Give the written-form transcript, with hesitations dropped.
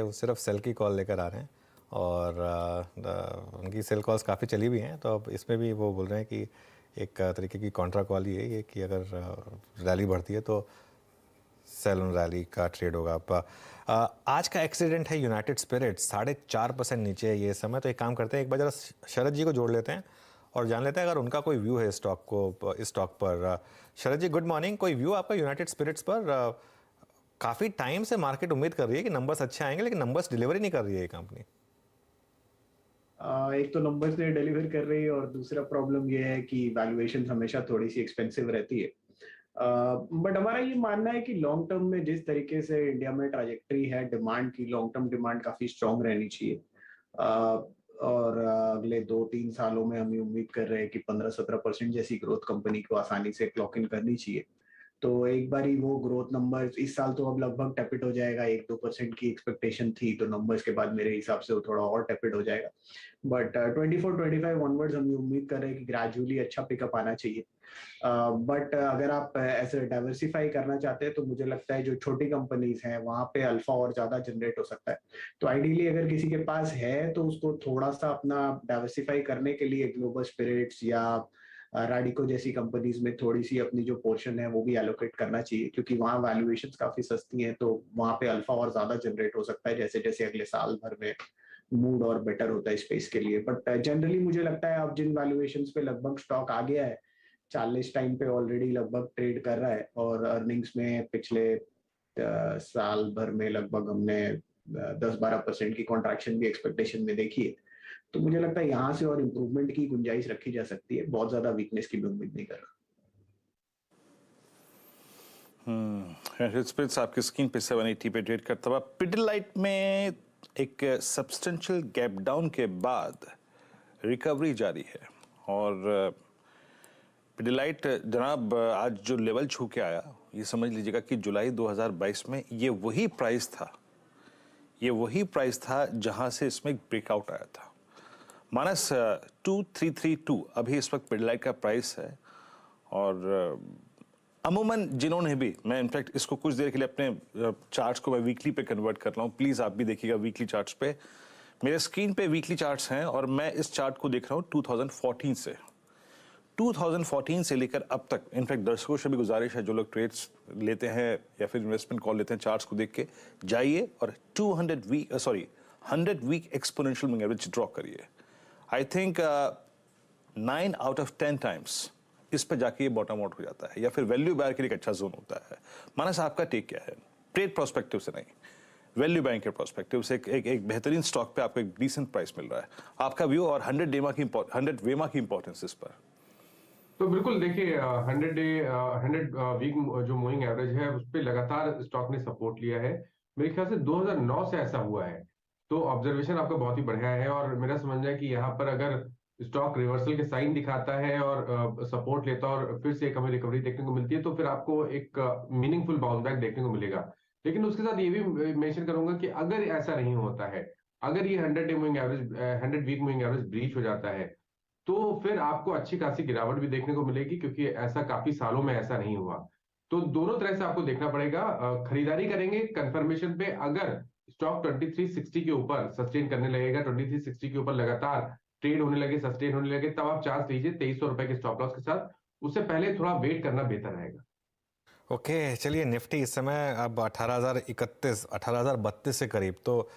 वो सिर्फ सेल की कॉल लेकर आ रहे हैं और उनकी सेल कॉल्स काफ़ी चली भी हैं, तो अब इसमें भी वो बोल रहे हैं कि एक तरीके की कॉन्ट्रा कॉल ही है ये कि अगर रैली बढ़ती है तो सेल ऑन रैली का ट्रेड होगा। अब आज का एक्सीडेंट है यूनाइटेड स्पिरिट्स 4.5% नीचे है ये समय। तो एक काम करते हैं, एक बार जरा शरद जी को जोड़ लेते हैं और जान लेते हैं अगर उनका कोई व्यू है इस स्टॉक पर। शरद जी गुड मॉर्निंग, कोई व्यू आपका यूनाइटेड स्पिरिट्स पर? काफ़ी टाइम से मार्केट उम्मीद कर रही है कि नंबर्स अच्छे आएंगे, लेकिन नंबर्स डिलीवरी नहीं कर रही है ये कंपनी। एक तो नंबर्स नहीं डिलीवर कर रही है और दूसरा प्रॉब्लम ये है कि वैल्यूएशन हमेशा थोड़ी सी एक्सपेंसिव रहती है। बट हमारा ये मानना है कि लॉन्ग टर्म में जिस तरीके से इंडिया में ट्रैजेक्टरी है डिमांड की, लॉन्ग टर्म डिमांड काफी स्ट्रांग रहनी चाहिए। और अगले 2-3 सालों में हम ये उम्मीद कर रहे हैं कि 15-17% जैसी ग्रोथ कंपनी को आसानी से क्लॉक इन करनी चाहिए। तो एक बारी वो ग्रोथ नंबर इस साल तो अब लगभग टेपिड हो जाएगा, 1-2% की एक्सपेक्टेशन थी, तो नंबर्स के बाद मेरे हिसाब से वो थोड़ा और टेपिड हो जाएगा। बट 24-25 ऑनवर्ड्स हम ये उम्मीद कर रहे हैं कि ग्रेजुअली अच्छा पिकअप आना चाहिए। बट अगर आप ऐसे डाइवर्सिफाई करना चाहते हैं तो मुझे लगता है जो छोटी कंपनीज हैं वहां पे अल्फा और ज्यादा जनरेट हो सकता है। तो आइडियली अगर किसी के पास है तो उसको थोड़ा सा अपना डाइवर्सिफाई करने के लिए ग्लोबल स्पिरिट्स या रैडिको जैसी कंपनीज में थोड़ी सी अपनी जो पोर्शन है वो भी एलोकेट करना चाहिए, क्योंकि वहाँ वैल्यूएशंस काफी सस्ती हैं, तो वहां पे अल्फा और ज्यादा जनरेट हो सकता है जैसे जैसे अगले साल भर में मूड और बेटर होता है स्पेस के लिए। बट जनरली मुझे लगता है अब जिन वैल्यूएशंस पे लगभग स्टॉक आ गया है, 40 टाइम पे ऑलरेडी लगभग ट्रेड कर रहा है और अर्निंग्स में पिछले साल भर में लगभग हमने 10-12% की कॉन्ट्रैक्शन भी एक्सपेक्टेशन में देखी है। तो मुझे लगता है यहाँ से और इम्प्रूवमेंट की गुंजाइश रखी जा सकती है, बहुत ज्यादा वीकनेस की भी उम्मीद नहीं कर रहा। स्पिरिट्स आपकी स्क्रीन पे 780 पे ट्रेड करता हुआ। पिडिलाइट में एक सब्सटेंशियल गैप डाउन के बाद रिकवरी जारी है और पिडिलाइट जनाब आज जो लेवल छू के आया, ये समझ लीजिएगा कि जुलाई 2022 में ये वही प्राइस था जहां से इसमें ब्रेकआउट आया था। माइनस 2332 अभी इस वक्त पिडिलाइट का प्राइस है। और अमूमन जिन्होंने भी, मैं इनफैक्ट इसको कुछ देर के लिए अपने चार्ट्स को मैं वीकली पे कन्वर्ट कर रहा हूँ, प्लीज़ आप भी देखिएगा वीकली चार्ट्स पे। मेरे स्क्रीन पे वीकली चार्ट्स हैं और मैं इस चार्ट को देख रहा हूँ 2014 से लेकर अब तक। इनफैक्ट दर्शकों से भी गुजारिश है, जो लोग ट्रेड्स लेते हैं या फिर इन्वेस्टमेंट कॉल लेते हैं, चार्ट्स को देख के जाइए और 100 week exponential moving average draw करिए। I think 9 out of 10 times इस पर जाके ये बॉटम आउट हो जाता है या फिर वैल्यू बायर के लिए एक अच्छा जोन होता है। मानस आपका टेक क्या है? ट्रेड प्रोस्पेक्टिव से नहीं, वैल्यू बाइंग के प्रोस्पेक्टिव से एक बेहतरीन स्टॉक पे आपको एक डिसेंट प्राइस मिल रहा है, आपका व्यू और 100 वेमा की इंपॉर्टेंस इस पर। तो बिल्कुल देखिए, 100 वीक जो मूविंग एवरेज है उस पर लगातार स्टॉक ने सपोर्ट लिया है। मेरे ख्याल से 2009 से ऐसा हुआ है, तो ऑब्जर्वेशन आपका बहुत ही बढ़िया है। और मेरा समझना है कि यहाँ पर अगर स्टॉक रिवर्सल के साइन दिखाता है और सपोर्ट लेता है और फिर से एक हमें रिकवरी देखने को मिलती है, तो फिर आपको एक मीनिंगफुल बाउंस बैक देखने को मिलेगा। लेकिन उसके साथ ये भी मेंशन करूंगा कि अगर ऐसा नहीं होता है, अगर ये 100 वीक मूविंग एवरेज ब्रीच हो जाता है, तो फिर आपको अच्छी खासी गिरावट भी देखने को मिलेगी, क्योंकि ऐसा काफी सालों में ऐसा नहीं हुआ। तो दोनों तरह से आपको देखना पड़ेगा। खरीदारी करेंगे कंफर्मेशन पे, अगर स्टॉक 2360 के ऊपर सस्टेन करने लगेगा, 2360 के ऊपर लगातार ट्रेड होने लगे, सस्टेन होने लगे, तब आप चांस लीजिए 2300 रुपए के स्टॉप लॉस के साथ। उससे पहले थोड़ा वेट करना बेहतर रहेगा। ओके, चलिए निफ्टी इस समय अब 18,031 18,032 के करीब, तो